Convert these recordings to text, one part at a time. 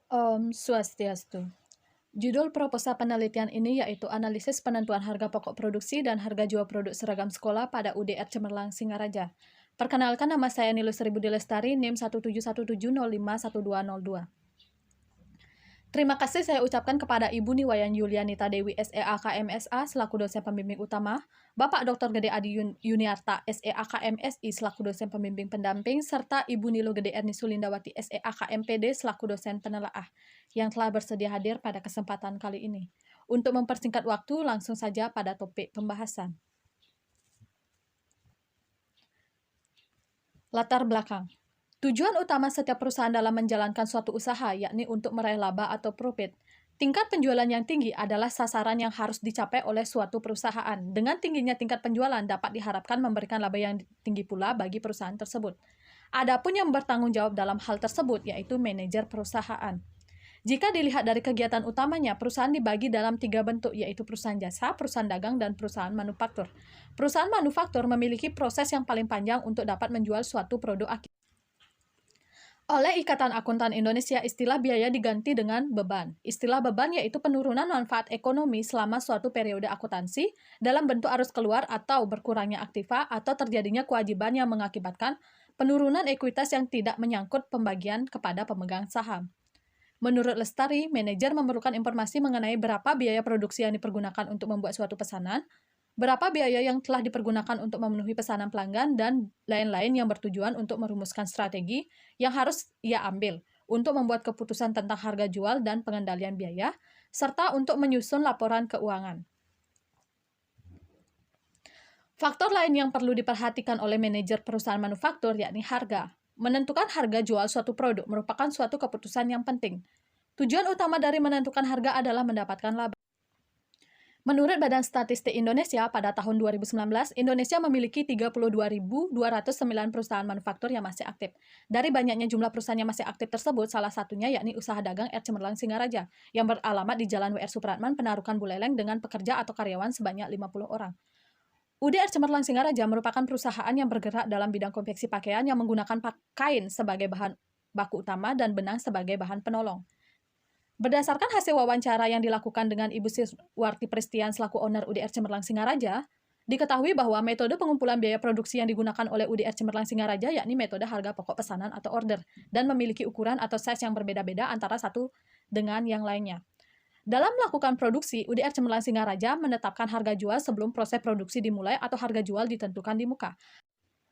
Swastiastu. Judul proposal penelitian ini yaitu Analisis Penentuan Harga Pokok Produksi dan Harga Jual Produk Seragam Sekolah pada UDR Cemerlang Singaraja. Perkenalkan, nama saya Nilus Ribudi Lestari, NIM 17170512202. Terima kasih saya ucapkan kepada Ibu Niwayan Yulianita Dewi SEAKMSA selaku dosen pembimbing utama, Bapak Dr. Gede Adi Yuniarta SEAKMSI selaku dosen pembimbing pendamping, serta Ibu Nilo Gede Erni Sulindawati SEAKMPD selaku dosen penelaah yang telah bersedia hadir pada kesempatan kali ini. Untuk mempersingkat waktu, langsung saja pada topik pembahasan. Latar belakang. Tujuan utama setiap perusahaan dalam menjalankan suatu usaha, yakni untuk meraih laba atau profit. Tingkat penjualan yang tinggi adalah sasaran yang harus dicapai oleh suatu perusahaan. Dengan tingginya tingkat penjualan dapat diharapkan memberikan laba yang tinggi pula bagi perusahaan tersebut. Adapun yang bertanggung jawab dalam hal tersebut, yaitu manajer perusahaan. Jika dilihat dari kegiatan utamanya, perusahaan dibagi dalam 3 bentuk, yaitu perusahaan jasa, perusahaan dagang, dan perusahaan manufaktur. Perusahaan manufaktur memiliki proses yang paling panjang untuk dapat menjual suatu produk akhir. Oleh Ikatan Akuntan Indonesia, istilah biaya diganti dengan beban. Istilah beban yaitu penurunan manfaat ekonomi selama suatu periode akuntansi dalam bentuk arus keluar atau berkurangnya aktiva atau terjadinya kewajiban yang mengakibatkan penurunan ekuitas yang tidak menyangkut pembagian kepada pemegang saham. Menurut Lestari, manajer memerlukan informasi mengenai berapa biaya produksi yang dipergunakan untuk membuat suatu pesanan, berapa biaya yang telah dipergunakan untuk memenuhi pesanan pelanggan, dan lain-lain yang bertujuan untuk merumuskan strategi yang harus ia ambil untuk membuat keputusan tentang harga jual dan pengendalian biaya, serta untuk menyusun laporan keuangan. Faktor lain yang perlu diperhatikan oleh manajer perusahaan manufaktur yakni harga. Menentukan harga jual suatu produk merupakan suatu keputusan yang penting. Tujuan utama dari menentukan harga adalah mendapatkan laba. Menurut Badan Statistik Indonesia, pada tahun 2019, Indonesia memiliki 32.209 perusahaan manufaktur yang masih aktif. Dari banyaknya jumlah perusahaan yang masih aktif tersebut, salah satunya yakni Usaha Dagang R. Cemerlang Singaraja, yang beralamat di Jalan W.R. Supratman, Penarukan Buleleng, dengan pekerja atau karyawan sebanyak 50 orang. UDR Cemerlang Singaraja merupakan perusahaan yang bergerak dalam bidang konveksi pakaian yang menggunakan kain sebagai bahan baku utama dan benang sebagai bahan penolong. Berdasarkan hasil wawancara yang dilakukan dengan Ibu Siswarti Pristian selaku owner UDR Cemerlang Singaraja, diketahui bahwa metode pengumpulan biaya produksi yang digunakan oleh UDR Cemerlang Singaraja yakni metode harga pokok pesanan atau order, dan memiliki ukuran atau size yang berbeda-beda antara satu dengan yang lainnya. Dalam melakukan produksi, UDR Cemerlang Singaraja menetapkan harga jual sebelum proses produksi dimulai atau harga jual ditentukan di muka.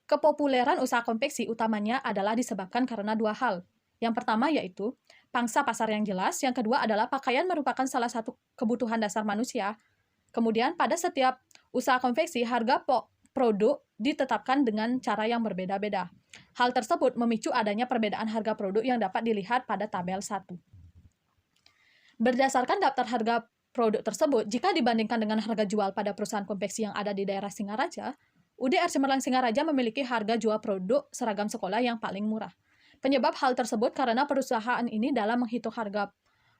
Kepopuleran usaha konveksi utamanya adalah disebabkan karena 2 hal. Yang pertama yaitu pangsa pasar yang jelas, yang kedua adalah pakaian merupakan salah satu kebutuhan dasar manusia. Kemudian pada setiap usaha konveksi, harga produk ditetapkan dengan cara yang berbeda-beda. Hal tersebut memicu adanya perbedaan harga produk yang dapat dilihat pada tabel 1. Berdasarkan daftar harga produk tersebut, jika dibandingkan dengan harga jual pada perusahaan konveksi yang ada di daerah Singaraja, UDR Cemerlang Singaraja memiliki harga jual produk seragam sekolah yang paling murah. Penyebab hal tersebut karena perusahaan ini dalam menghitung harga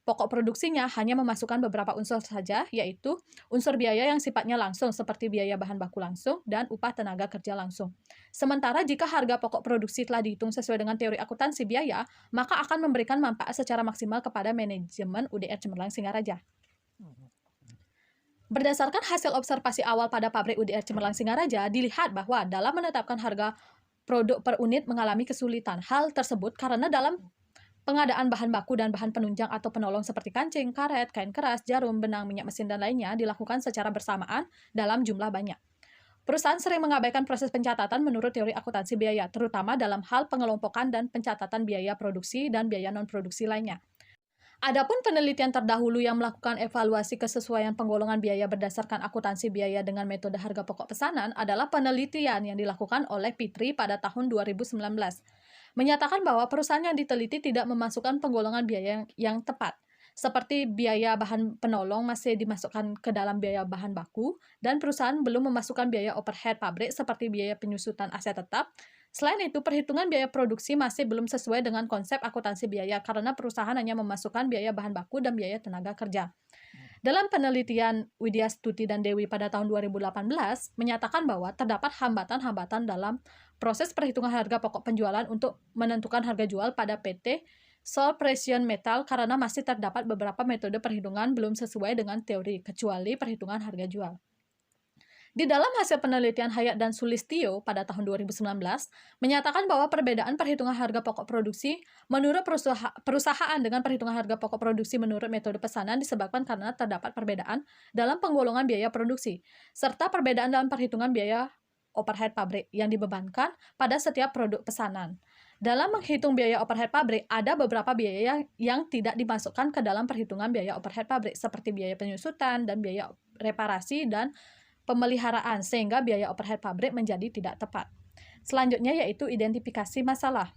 pokok produksinya hanya memasukkan beberapa unsur saja, yaitu unsur biaya yang sifatnya langsung seperti biaya bahan baku langsung dan upah tenaga kerja langsung. Sementara jika harga pokok produksi telah dihitung sesuai dengan teori akuntansi biaya, maka akan memberikan manfaat secara maksimal kepada manajemen UDR Cemerlang Singaraja. Berdasarkan hasil observasi awal pada pabrik UDR Cemerlang Singaraja, dilihat bahwa dalam menetapkan harga produk per unit mengalami kesulitan. Hal tersebut karena dalam pengadaan bahan baku dan bahan penunjang atau penolong seperti kancing, karet, kain keras, jarum, benang, minyak mesin, dan lainnya dilakukan secara bersamaan dalam jumlah banyak. Perusahaan sering mengabaikan proses pencatatan menurut teori akuntansi biaya, terutama dalam hal pengelompokan dan pencatatan biaya produksi dan biaya non-produksi lainnya. Adapun penelitian terdahulu yang melakukan evaluasi kesesuaian penggolongan biaya berdasarkan akuntansi biaya dengan metode harga pokok pesanan adalah penelitian yang dilakukan oleh Pitri pada tahun 2019. Menyatakan bahwa perusahaan yang diteliti tidak memasukkan penggolongan biaya yang tepat, seperti biaya bahan penolong masih dimasukkan ke dalam biaya bahan baku, dan perusahaan belum memasukkan biaya overhead pabrik seperti biaya penyusutan aset tetap. Selain itu, perhitungan biaya produksi masih belum sesuai dengan konsep akuntansi biaya karena perusahaan hanya memasukkan biaya bahan baku dan biaya tenaga kerja. Dalam penelitian Widya Stuti dan Dewi pada tahun 2018, menyatakan bahwa terdapat hambatan-hambatan dalam proses perhitungan harga pokok penjualan untuk menentukan harga jual pada PT soal precious metal karena masih terdapat beberapa metode perhitungan belum sesuai dengan teori, kecuali perhitungan harga jual. Di dalam hasil penelitian Hayat dan Sulistyo pada tahun 2019, menyatakan bahwa perbedaan perhitungan harga pokok produksi menurut perusahaan dengan perhitungan harga pokok produksi menurut metode pesanan disebabkan karena terdapat perbedaan dalam penggolongan biaya produksi, serta perbedaan dalam perhitungan biaya overhead pabrik yang dibebankan pada setiap produk pesanan. Dalam menghitung biaya overhead pabrik, ada beberapa biaya yang tidak dimasukkan ke dalam perhitungan biaya overhead pabrik, seperti biaya penyusutan dan biaya reparasi dan pemeliharaan, sehingga biaya overhead pabrik menjadi tidak tepat. Selanjutnya yaitu identifikasi masalah.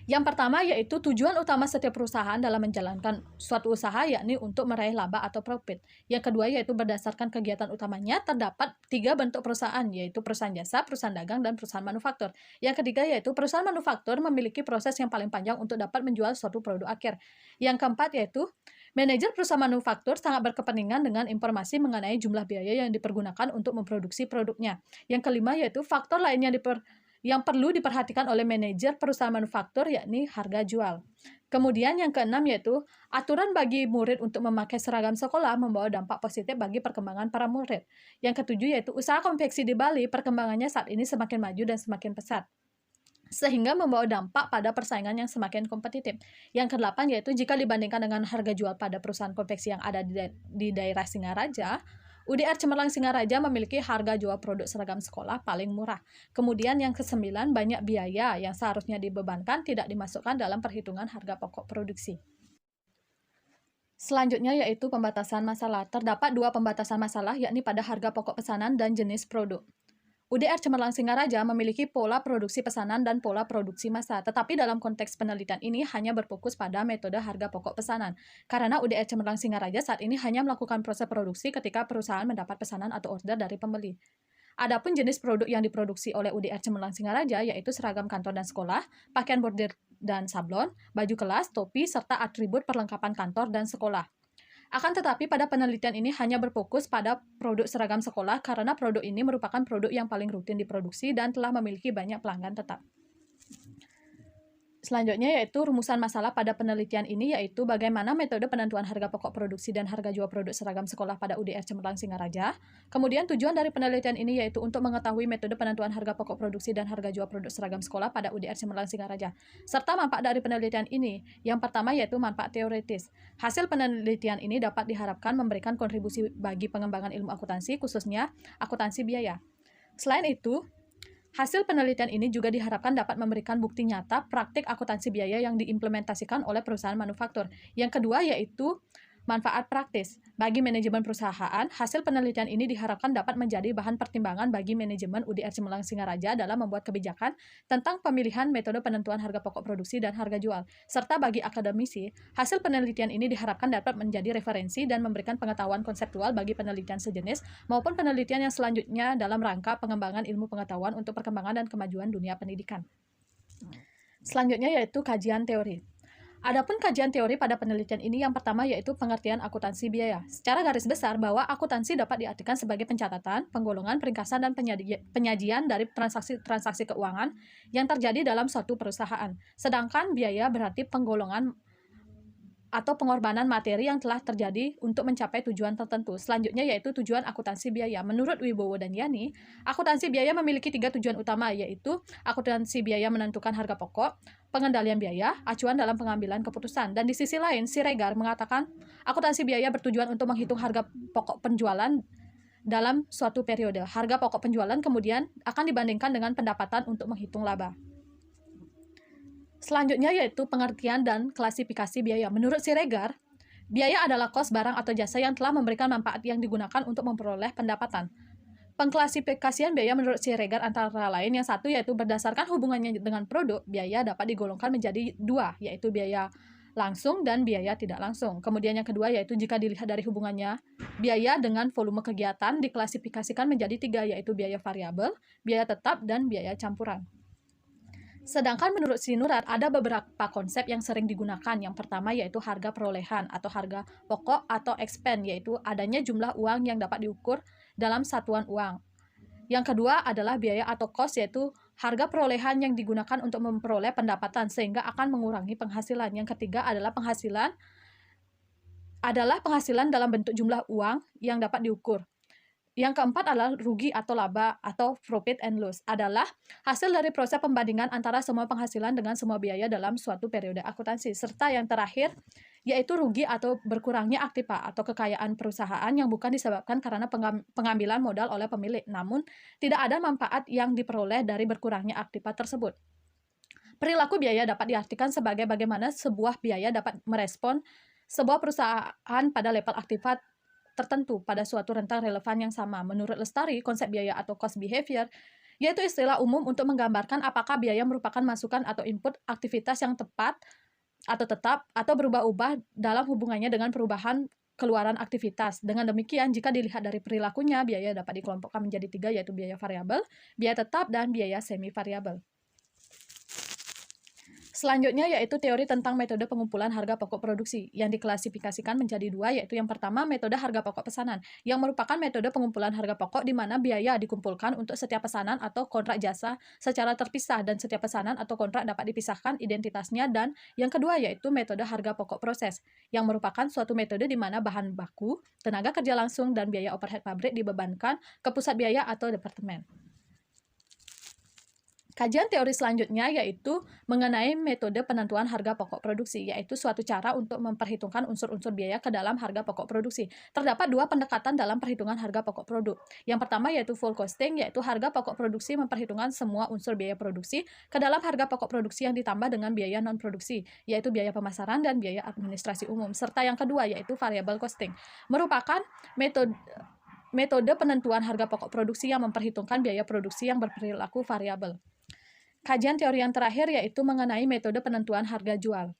Yang pertama yaitu tujuan utama setiap perusahaan dalam menjalankan suatu usaha, yakni untuk meraih laba atau profit. Yang kedua yaitu berdasarkan kegiatan utamanya terdapat 3 bentuk perusahaan, yaitu perusahaan jasa, perusahaan dagang, dan perusahaan manufaktur. Yang ketiga yaitu perusahaan manufaktur memiliki proses yang paling panjang untuk dapat menjual suatu produk akhir. Yang keempat yaitu manajer perusahaan manufaktur sangat berkepentingan dengan informasi mengenai jumlah biaya yang dipergunakan untuk memproduksi produknya. Yang kelima yaitu faktor lainnya yang perlu diperhatikan oleh manajer perusahaan manufaktur, yakni harga jual. Kemudian yang keenam yaitu aturan bagi murid untuk memakai seragam sekolah membawa dampak positif bagi perkembangan para murid. Yang ketujuh yaitu usaha konveksi di Bali perkembangannya saat ini semakin maju dan semakin pesat, sehingga membawa dampak pada persaingan yang semakin kompetitif. Yang kedelapan yaitu jika dibandingkan dengan harga jual pada perusahaan konveksi yang ada di daerah Singaraja, UDR Cemerlang Singaraja memiliki harga jual produk seragam sekolah paling murah. Kemudian yang kesembilan, banyak biaya yang seharusnya dibebankan tidak dimasukkan dalam perhitungan harga pokok produksi. Selanjutnya yaitu pembatasan masalah. Terdapat 2 pembatasan masalah, yakni pada harga pokok pesanan dan jenis produk. UDR Cemerlang Singaraja memiliki pola produksi pesanan dan pola produksi massa, tetapi dalam konteks penelitian ini hanya berfokus pada metode harga pokok pesanan, karena UDR Cemerlang Singaraja saat ini hanya melakukan proses produksi ketika perusahaan mendapat pesanan atau order dari pembeli. Adapun jenis produk yang diproduksi oleh UDR Cemerlang Singaraja yaitu seragam kantor dan sekolah, pakaian bordir dan sablon, baju kelas, topi, serta atribut perlengkapan kantor dan sekolah. Akan tetapi pada penelitian ini hanya berfokus pada produk seragam sekolah karena produk ini merupakan produk yang paling rutin diproduksi dan telah memiliki banyak pelanggan tetap. Selanjutnya yaitu rumusan masalah pada penelitian ini, yaitu bagaimana metode penentuan harga pokok produksi dan harga jual produk seragam sekolah pada UDR Cemerlang Singaraja. Kemudian tujuan dari penelitian ini yaitu untuk mengetahui metode penentuan harga pokok produksi dan harga jual produk seragam sekolah pada UDR Cemerlang Singaraja. Serta manfaat dari penelitian ini. Yang pertama yaitu manfaat teoritis. Hasil penelitian ini dapat diharapkan memberikan kontribusi bagi pengembangan ilmu akuntansi, khususnya akuntansi biaya. Selain itu, hasil penelitian ini juga diharapkan dapat memberikan bukti nyata praktik akuntansi biaya yang diimplementasikan oleh perusahaan manufaktur. Yang kedua yaitu manfaat praktis. Bagi manajemen perusahaan, hasil penelitian ini diharapkan dapat menjadi bahan pertimbangan bagi manajemen UDR Cemerlang Singaraja dalam membuat kebijakan tentang pemilihan metode penentuan harga pokok produksi dan harga jual. Serta bagi akademisi, hasil penelitian ini diharapkan dapat menjadi referensi dan memberikan pengetahuan konseptual bagi penelitian sejenis maupun penelitian yang selanjutnya dalam rangka pengembangan ilmu pengetahuan untuk perkembangan dan kemajuan dunia pendidikan. Selanjutnya yaitu kajian teori. Adapun kajian teori pada penelitian ini yang pertama yaitu pengertian akuntansi biaya. Secara garis besar bahwa akuntansi dapat diartikan sebagai pencatatan, penggolongan, peringkasan, dan penyajian dari transaksi keuangan yang terjadi dalam suatu perusahaan. Sedangkan biaya berarti penggolongan atau pengorbanan materi yang telah terjadi untuk mencapai tujuan tertentu. Selanjutnya yaitu tujuan akuntansi biaya. Menurut Wibowo dan Yani, akuntansi biaya memiliki 3 tujuan utama, yaitu akuntansi biaya menentukan harga pokok, pengendalian biaya, acuan dalam pengambilan keputusan. Dan di sisi lain, Siregar mengatakan akuntansi biaya bertujuan untuk menghitung harga pokok penjualan dalam suatu periode. Harga pokok penjualan kemudian akan dibandingkan dengan pendapatan untuk menghitung laba. Selanjutnya yaitu pengertian dan klasifikasi biaya. Menurut Siregar, biaya adalah kos barang atau jasa yang telah memberikan manfaat yang digunakan untuk memperoleh pendapatan. Pengklasifikasian biaya menurut Siregar antara lain yang satu yaitu berdasarkan hubungannya dengan produk, biaya dapat digolongkan menjadi 2, yaitu biaya langsung dan biaya tidak langsung. Kemudian yang kedua yaitu jika dilihat dari hubungannya biaya dengan volume kegiatan diklasifikasikan menjadi 3, yaitu biaya variabel, biaya tetap, dan biaya campuran. Sedangkan menurut Sinurat ada beberapa konsep yang sering digunakan. Yang pertama yaitu harga perolehan atau harga pokok atau expense, yaitu adanya jumlah uang yang dapat diukur dalam satuan uang. Yang kedua adalah biaya atau cost, yaitu harga perolehan yang digunakan untuk memperoleh pendapatan sehingga akan mengurangi penghasilan. Yang ketiga adalah penghasilan dalam bentuk jumlah uang yang dapat diukur. Yang keempat adalah rugi atau laba atau profit and loss, adalah hasil dari proses pembandingan antara semua penghasilan dengan semua biaya dalam suatu periode akuntansi. Serta yang terakhir yaitu rugi atau berkurangnya aktiva atau kekayaan perusahaan yang bukan disebabkan karena pengambilan modal oleh pemilik, namun tidak ada manfaat yang diperoleh dari berkurangnya aktiva tersebut. Perilaku biaya dapat diartikan sebagai bagaimana sebuah biaya dapat merespon sebuah perusahaan pada level aktiva tertentu pada suatu rentang relevan yang sama. Menurut Lestari, konsep biaya atau cost behavior yaitu istilah umum untuk menggambarkan apakah biaya merupakan masukan atau input aktivitas yang tepat atau tetap atau berubah-ubah dalam hubungannya dengan perubahan keluaran aktivitas. Dengan demikian, jika dilihat dari perilakunya, biaya dapat dikelompokkan menjadi 3, yaitu biaya variabel, biaya tetap, dan biaya semi variabel. Selanjutnya yaitu teori tentang metode pengumpulan harga pokok produksi yang diklasifikasikan menjadi 2, yaitu yang pertama metode harga pokok pesanan yang merupakan metode pengumpulan harga pokok di mana biaya dikumpulkan untuk setiap pesanan atau kontrak jasa secara terpisah dan setiap pesanan atau kontrak dapat dipisahkan identitasnya. Dan yang kedua yaitu metode harga pokok proses yang merupakan suatu metode di mana bahan baku, tenaga kerja langsung, dan biaya overhead pabrik dibebankan ke pusat biaya atau departemen. Kajian teori selanjutnya yaitu mengenai metode penentuan harga pokok produksi, yaitu suatu cara untuk memperhitungkan unsur-unsur biaya ke dalam harga pokok produksi. Terdapat 2 pendekatan dalam perhitungan harga pokok produk. Yang pertama yaitu full costing, yaitu harga pokok produksi memperhitungkan semua unsur biaya produksi ke dalam harga pokok produksi yang ditambah dengan biaya non-produksi, yaitu biaya pemasaran dan biaya administrasi umum. Serta yang kedua yaitu variable costing, merupakan metode penentuan harga pokok produksi yang memperhitungkan biaya produksi yang berperilaku variabel. Kajian teori yang terakhir yaitu mengenai metode penentuan harga jual.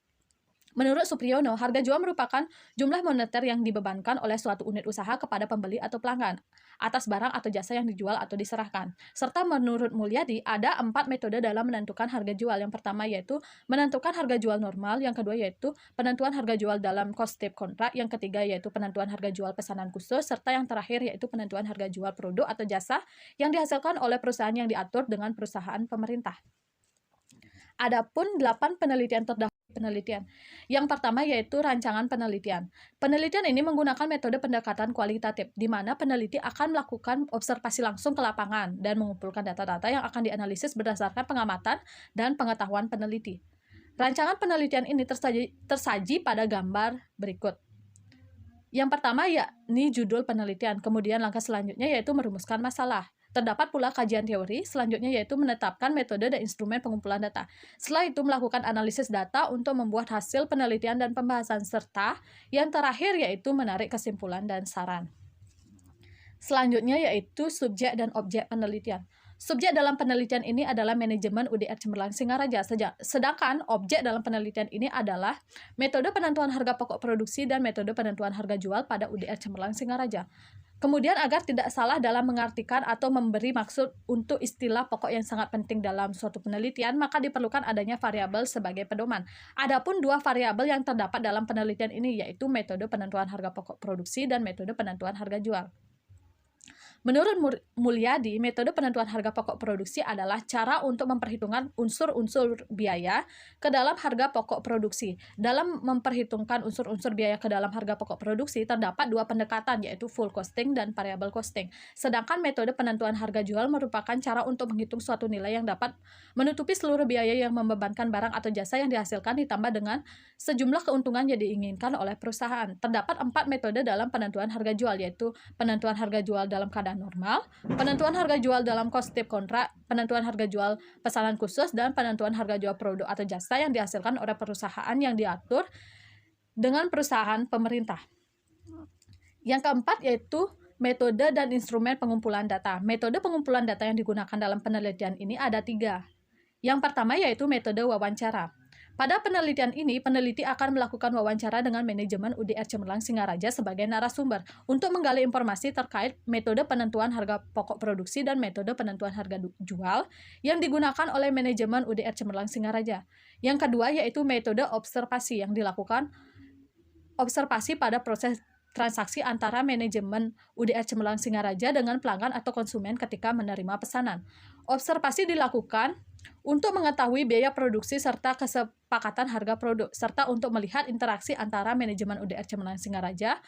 Menurut Supriyono, harga jual merupakan jumlah moneter yang dibebankan oleh suatu unit usaha kepada pembeli atau pelanggan atas barang atau jasa yang dijual atau diserahkan. Serta menurut Mulyadi, ada 4 metode dalam menentukan harga jual. Yang pertama yaitu menentukan harga jual normal, yang kedua yaitu penentuan harga jual dalam cost type kontrak, yang ketiga yaitu penentuan harga jual pesanan khusus, serta yang terakhir yaitu penentuan harga jual produk atau jasa yang dihasilkan oleh perusahaan yang diatur dengan perusahaan pemerintah. Adapun 8 penelitian terdahulu penelitian. Yang pertama yaitu rancangan penelitian. Penelitian ini menggunakan metode pendekatan kualitatif, di mana peneliti akan melakukan observasi langsung ke lapangan dan mengumpulkan data-data yang akan dianalisis berdasarkan pengamatan dan pengetahuan peneliti. Rancangan penelitian ini tersaji pada gambar berikut. Yang pertama yakni judul penelitian, kemudian langkah selanjutnya yaitu merumuskan masalah. Terdapat pula kajian teori, selanjutnya yaitu menetapkan metode dan instrumen pengumpulan data. Setelah itu melakukan analisis data untuk membuat hasil penelitian dan pembahasan, serta yang terakhir yaitu menarik kesimpulan dan saran. Selanjutnya yaitu subjek dan objek penelitian. Subjek dalam penelitian ini adalah manajemen UDR Cemerlang Singaraja, sedangkan objek dalam penelitian ini adalah metode penentuan harga pokok produksi dan metode penentuan harga jual pada UDR Cemerlang Singaraja. Kemudian agar tidak salah dalam mengartikan atau memberi maksud untuk istilah pokok yang sangat penting dalam suatu penelitian, maka diperlukan adanya variabel sebagai pedoman. Adapun 2 variabel yang terdapat dalam penelitian ini yaitu metode penentuan harga pokok produksi dan metode penentuan harga jual. Menurut Mulyadi, metode penentuan harga pokok produksi adalah cara untuk memperhitungkan unsur-unsur biaya ke dalam harga pokok produksi. Dalam memperhitungkan unsur-unsur biaya ke dalam harga pokok produksi, terdapat 2 pendekatan, yaitu full costing dan variable costing. Sedangkan metode penentuan harga jual merupakan cara untuk menghitung suatu nilai yang dapat menutupi seluruh biaya yang membebankan barang atau jasa yang dihasilkan ditambah dengan sejumlah keuntungan yang diinginkan oleh perusahaan. Terdapat 4 metode dalam penentuan harga jual, yaitu penentuan harga jual dalam keadaan normal, penentuan harga jual dalam cost type kontrak, penentuan harga jual pesanan khusus, dan penentuan harga jual produk atau jasa yang dihasilkan oleh perusahaan yang diatur dengan perusahaan pemerintah. Yang keempat yaitu metode dan instrumen pengumpulan data. Metode pengumpulan data yang digunakan dalam penelitian ini ada 3. Yang pertama yaitu metode wawancara. Pada penelitian ini, peneliti akan melakukan wawancara dengan manajemen UDR Cemerlang Singaraja sebagai narasumber untuk menggali informasi terkait metode penentuan harga pokok produksi dan metode penentuan harga jual yang digunakan oleh manajemen UDR Cemerlang Singaraja. Yang kedua yaitu metode observasi yang dilakukan observasi pada proses transaksi antara manajemen UDR Cemerlang Singaraja dengan pelanggan atau konsumen ketika menerima pesanan. Observasi dilakukan untuk mengetahui biaya produksi serta kesepakatan harga produk, serta untuk melihat interaksi antara manajemen UDR Cemerlang Singaraja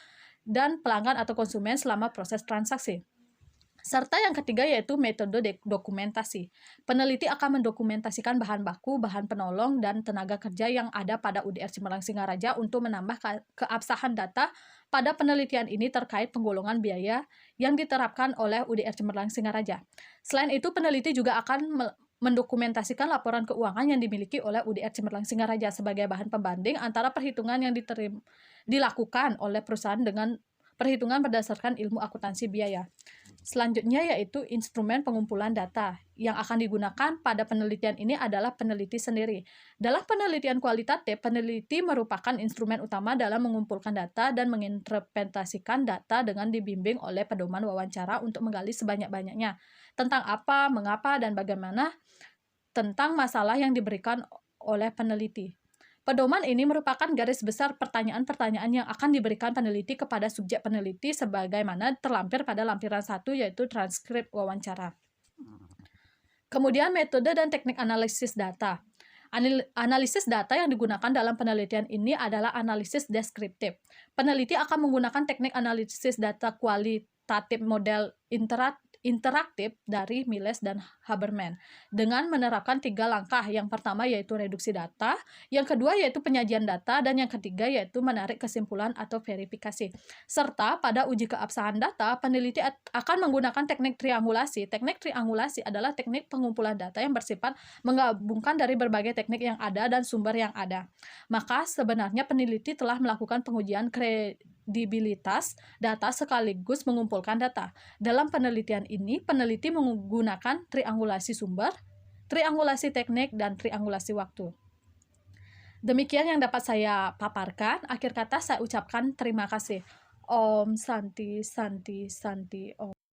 dan pelanggan atau konsumen selama proses transaksi. Serta yang ketiga yaitu metode dokumentasi. Peneliti akan mendokumentasikan bahan baku, bahan penolong, dan tenaga kerja yang ada pada UDR Cemerlang Singaraja untuk menambah keabsahan data pada penelitian ini terkait penggolongan biaya yang diterapkan oleh UDR Cemerlang Singaraja. Selain itu, peneliti juga akan mendokumentasikan laporan keuangan yang dimiliki oleh UDR Cemerlang Singaraja sebagai bahan pembanding antara perhitungan yang dilakukan oleh perusahaan dengan perhitungan berdasarkan ilmu akuntansi biaya. Selanjutnya yaitu instrumen pengumpulan data. Yang akan digunakan pada penelitian ini adalah peneliti sendiri. Dalam penelitian kualitatif, peneliti merupakan instrumen utama dalam mengumpulkan data dan menginterpretasikan data dengan dibimbing oleh pedoman wawancara untuk menggali sebanyak-banyaknya tentang apa, mengapa, dan bagaimana tentang masalah yang diberikan oleh peneliti. Pedoman ini merupakan garis besar pertanyaan-pertanyaan yang akan diberikan peneliti kepada subjek peneliti sebagaimana terlampir pada lampiran 1 yaitu transkrip wawancara. Kemudian metode dan teknik analisis data. Analisis data yang digunakan dalam penelitian ini adalah analisis deskriptif. Peneliti akan menggunakan teknik analisis data kualitatif model interaktif dari Miles dan Haberman dengan menerapkan 3 langkah. Yang pertama yaitu reduksi data, yang kedua yaitu penyajian data, dan yang ketiga yaitu menarik kesimpulan atau verifikasi. Serta pada uji keabsahan data, peneliti akan menggunakan teknik triangulasi. Teknik triangulasi adalah teknik pengumpulan data yang bersifat menggabungkan dari berbagai teknik yang ada dan sumber yang ada. Maka sebenarnya peneliti telah melakukan pengujian kredibilitas data sekaligus mengumpulkan data. Dalam penelitian ini, peneliti menggunakan triangulasi sumber, triangulasi teknik, dan triangulasi waktu. Demikian yang dapat saya paparkan. Akhir kata saya ucapkan terima kasih. Om Santi Santi Santi Om.